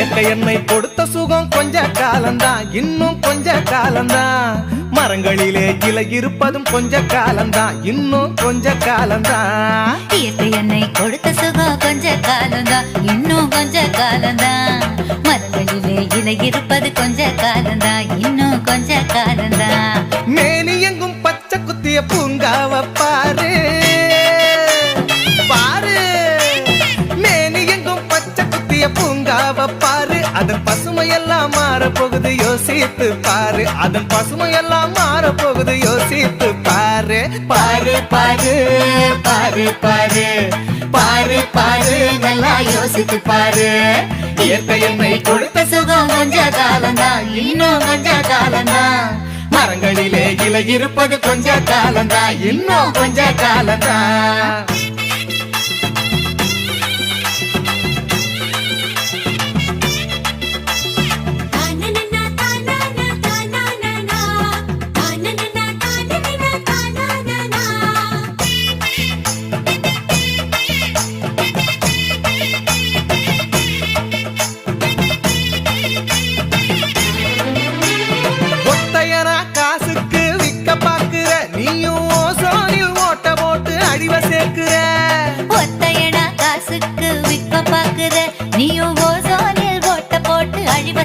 இயற்கை என்னை கொடுத்த சுகம் கொஞ்ச காலம்தான், இன்னும் கொஞ்ச காலம்தான். மரங்களிலே இலை இருப்பதும் கொஞ்ச காலம்தான், இன்னும் கொஞ்ச காலம்தான். இயற்கை என்னை கொடுத்த சுகம் கொஞ்ச காலம்தான், இன்னும் கொஞ்ச காலம்தான். மரங்களிலே இலை இருப்பது கொஞ்ச காலம்தான், இன்னும் கொஞ்ச காலம்தான். மேனி எங்கும் பச்சை குத்திய பூங்காவ பாரு பாரு, மேனி எங்கும் பச்சை குத்திய பூங்காவ பாரு. அதன் பசுமையெல்லாம் மாற போகுது யோசித்து பாரு, அதன் பசுமையெல்லாம் மாற போகுது யோசித்து பாரு. பாரு பாரு பாரு பாரு பாரு பாரு, நல்லா யோசித்து பாரு. இயற்கை என்னை கொடுத்த சுகம் கொஞ்ச காலம்தான், இன்னும் கொஞ்ச காலம்தான். மரங்களிலே இலை இருப்பது கொஞ்ச காலம்தான், இன்னும் கொஞ்ச காலம்தான்.